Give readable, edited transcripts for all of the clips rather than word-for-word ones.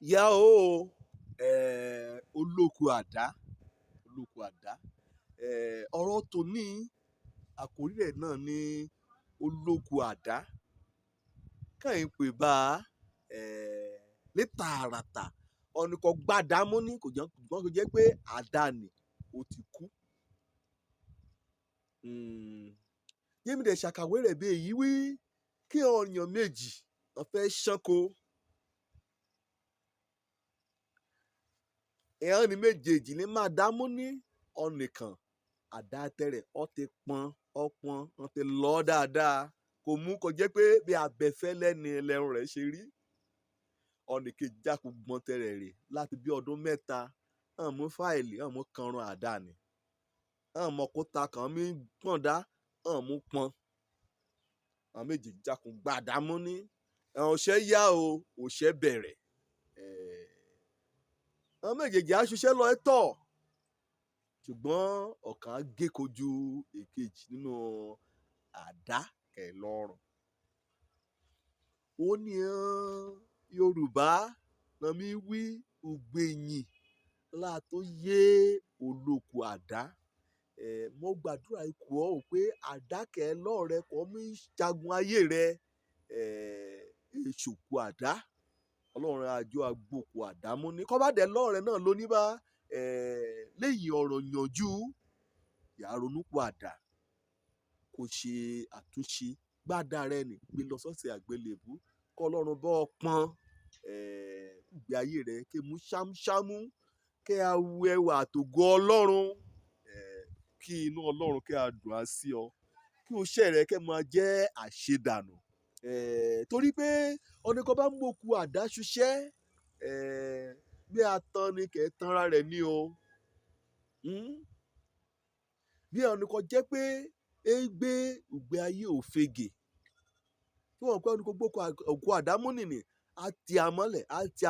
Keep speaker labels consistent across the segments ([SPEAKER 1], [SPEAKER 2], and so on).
[SPEAKER 1] yá o olóku àdá ọ̀rọ̀ tòní àkórí rẹ̀ náà ní olóku àdá kàn pè bá ní tààràtà ọ̀nìkan gbàdámú ní kò jẹ́ pé àdá ni ó ti kú. yémi dẹ̀ ṣàkàwé rẹ̀ bí èyí wí kí ọ̀yàn méjì wọ́n fẹ́ ṣánko ẹ̀hán ni méjèèjì ní máa dámú ní ọ̀nìkan àdá tẹ̀rẹ̀ ọ́ ti pọn ọ́ ti lọ́ dáadáa kò mú kó jẹ́ pé bí abẹ́fẹ́lẹ́ ni ẹlẹ́run rẹ̀ ṣe rí ọ̀nìkejì jákù gbọ́n tẹ̀rẹ̀ rè láti bí ọdún mẹ́ta hàn mú fáìlì hàn mú kanrun àdá ni hàn mọ kóta kan mí pọ̀n dá hàn mú pọn àwọn méjèèjì jákù gbàdámú ní ọ̀ṣẹ́ yá o òṣẹ́ bẹ̀rẹ̀ àwọn méjèèjì á ṣiṣẹ́ lọ ẹ̀tọ́ ṣùgbọ́n ọ̀kan á gé kojú èkejì nínú àdá kẹlọ́rùn. ó ní Yorùbá náà mi wí ògbẹ̀yìn láàtó yé olóku àdá mo gbàdúrà ikú ọ pé àdá kẹlọ́rẹ kọ́ mi jagun ayé rẹ èṣòkù àdá ọlọ́run àjọ agbóku àdámú ní kọ́bádẹ́ lọ́rẹ̀ náà ló ní bá lẹ́yìn ọ̀rọ̀ yànjú yàrá ronúpọ̀ àdá kò ṣe àtúnṣe gbádà rẹ ní gbé lọ sọ́sẹ̀ àgbélébú kọ́ ọlọ́run bọ́ pọ́n ìgbé ayé rẹ kí mú ṣámúṣámú kí a wu ẹwà àtògo ọlọ́run kí inú ọlọ́run kí a dùn á sí ọ kí iṣẹ́ rẹ kí máa jẹ́ àṣedànù. Torí pé ọ̀nìkan bá mú òkú àdá ṣiṣẹ́ bí atan ni kẹ̀ tanra rẹ̀ ní o bí ọ̀nìkan jẹ́ pé é gbé ìgbé ayé òfegè tí wọ́n pẹ́ ọ̀nìkan gbókù òkú àdá mú nìní àti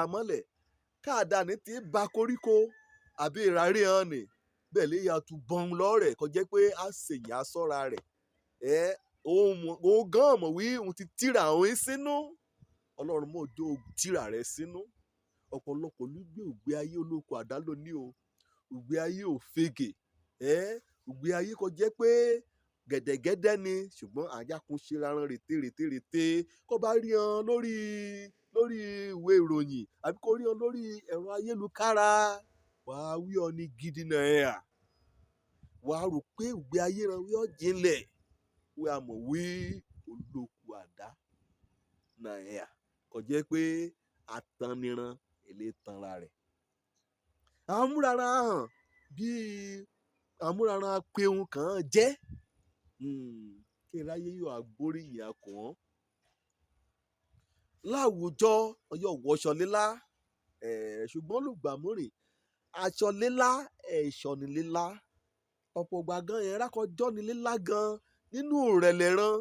[SPEAKER 1] àmọ́lẹ̀ káàdá ní ti ba koríko àbí ìrárí hàn ní bẹ́ẹ̀ lè yà tún bọ́n lọ́rẹ̀ kó jẹ́ pé a ṣèyàn sọ́ra rẹ̀ òun gan mọ̀ wí òun ti tírà òun sínú ọlọ́run mọ̀ ojú tírà rẹ̀ sínú ọ̀pọ̀lọpọ̀ ló gbé ògbé ayé olóko àdá lónìí o ògbé ayé òfegè ògbé ayé kò jẹ́ pé gẹ̀dẹ̀gẹ̀dẹ̀ ni ṣùgbọ́n àjàkún ṣe raran rètérètérèté kó bá rí han lórí ìwé ìròyìn àbí kó rí han lórí ẹ̀rọ ayélujára wàá wí ọ ní gidi náà wàá rò pé ògbé ayé rẹ̀ wí ọ jinlẹ̀ wí a mọ̀ wí olóku àdá náà kò jẹ́ pé ataniran èlé tanra rẹ̀. àmúrara hàn bíi àmúrara péun kàn jẹ́ kí iráyé yóò agbóríyìn akàn láwùjọ ọyọ wọṣọ lílá ṣùgbọ́n olùgbàmúrìn aṣọ lílá ẹ̀ṣọ́ ni lílá ọ̀pọ̀ ìgbà gan yẹn rákọjọ́ ni lílá gan nínú ìrẹ̀lẹ̀ ran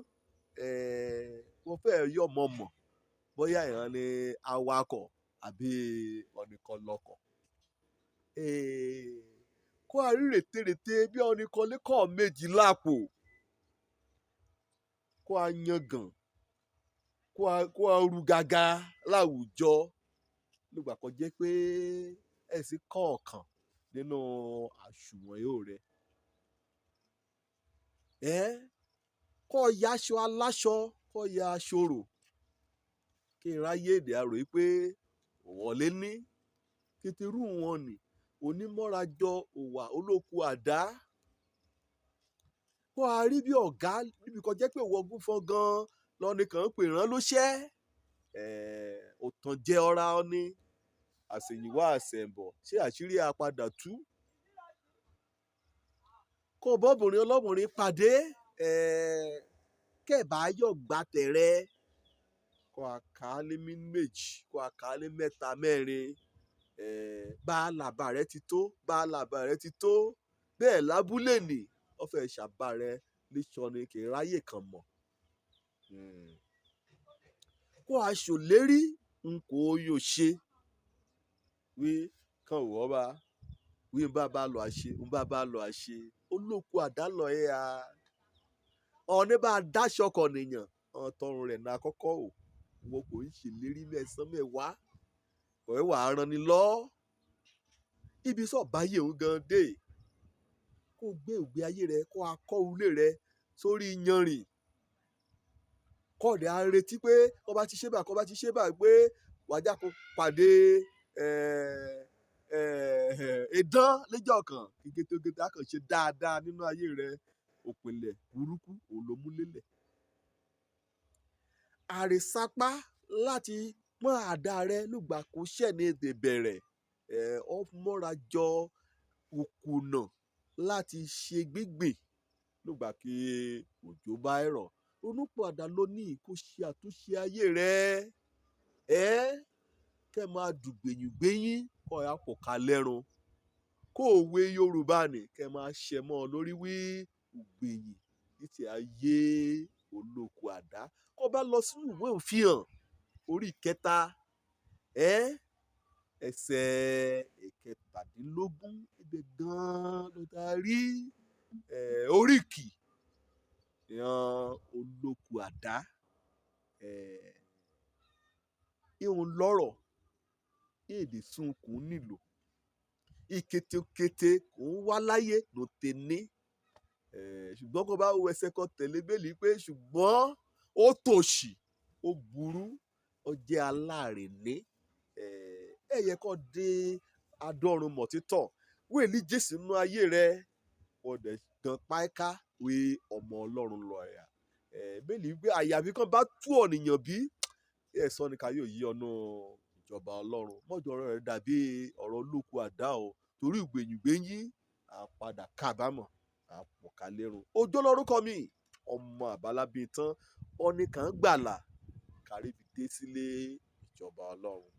[SPEAKER 1] wọ́n fẹ́ yọ̀ mọ̀ bóyá ìran ni awakọ̀ àbí ọ̀nìkan lọkọ̀ kó a rí rètérèté bí ọ̀nìkan lẹ́kọ̀ méjì lápò kó a yangàn kó a ru gàgà láwùjọ nígbà kan jẹ́ pé ẹ̀sìn kọ̀ọ̀kan nínú àṣùwọ̀n yóò rẹ̀ kó ya aṣọ aláṣọ kó ya aṣọ rò kí n ráyè èdè àrò yìí pé wọlé ní kékeré wọn ni onímọ̀ràjọ òwà olóku àdá kó a rí bí ọ̀gá níbi kan jẹ́ pé wọ́gún fọ́n gan lọ́ni kàn ń pè rán ló ṣẹ́ òtàn jẹ́ ọ̀ra ọ́ni àṣèyìnwá àṣẹ̀ǹbọ̀ ṣé àṣírí àpadà tú kó bọ́bùnrin ọlọ́bùnrin pàdé kẹ́ẹ̀bá yọ̀ gbà tẹ̀rẹ̀ kó a kà á lé méjì kó a kà á lé mẹ́ta mẹ́rin bá a làbà rẹ ti tó bẹ́ẹ̀ lábúlé nì wọ́n fẹ́ ṣàbà rẹ níṣọ́ ni kì í ráyè kan mọ̀ kó a ṣòlérí n kò yóò ṣe wí kàn wọ́ bá wí n bá lọ àṣe olóku àdá lọ ọ̀ní bá a dáṣọ kọ̀ nìyàn ọ̀tọ̀run rẹ̀ náà kọ́kọ́ o wọn kò ń ṣèlérí mẹ́sàn-án mẹ́wàá ọ̀rẹ́ wà á ran ni lọ ibi sọ̀ báyé òun gan dé kó gbé ìgbé ayé rẹ kó akọ́ ilé rẹ sórí yanrìn kọ́ọ̀dẹ̀ á retí pé kó bá ti ṣe bá pé wàjà kó pàdé idán lẹ́jọ́ kan gègé á kàn ṣe dáadáa nínú ayé rẹ òpìlẹ̀ burúkú òun ló mú lélẹ̀ àrèsápá láti pọ́n àdá rẹ lùgbà kó ṣẹ̀ ní èdè bẹ̀rẹ̀ ọ mọ́ra jọ òkùnà láti ṣe gbígbìn lùgbà kí òjò bá ẹ̀rọ̀ ronúpìwàdà lónìí kó ṣe àtúnṣe ayé rẹ kẹ́ máa dùgbẹ̀yìngbẹ̀yìn kọ́ ẹ̀ àpòkà lẹ́run kó òwe Yorùbá ni kẹ́ máa ṣẹ mọ́ ọ lórí wí ògbẹ̀yìn ní ti ayé olóko àdá kó bá lọ sínú ìwé òfihàn orí 3 ẹsẹ̀ 17 ibẹ̀ gan-an ló darí oríkì yan olóko àdá ihun lọ́rọ̀ èdè sunkún nílò ìketekete kò ń wá láyé ló tẹ ní ṣùgbọ́n kó bá wo ẹsẹ̀ kan tẹ̀lé bẹ́ẹ̀lì pé ṣùgbọ́n ó tòṣì ó burú ó jẹ́ aláàrẹ̀lé ẹ̀yẹ kọ́ dé adọ́run mọ̀ títọ̀ wíìlì Jésù nínú ayé rẹ ọ̀dẹ̀ gan páíká wí ọmọ Ọlọ́run lọ ẹ̀yà bẹ́ẹ̀lì pé àyàbí kan bá tú ọ̀nìyàn bí ẹ̀sọ́ ni ká yóò yí ọ̀nà ìjọba Ọlọ́run mọ́jọ ọ̀rọ̀ rẹ̀ dàbí ọ̀rọ̀ olóko àdá o torí ìgbẹ̀yìngbẹ̀yìn àpadà kábàámọ̀ àpọ̀kálẹ́run Òjó lórúkọ mi ọmọ àbálábí tán ọ̀nìkan gbàlà kárí fi dé sílé ìjọba Ọlọ́run.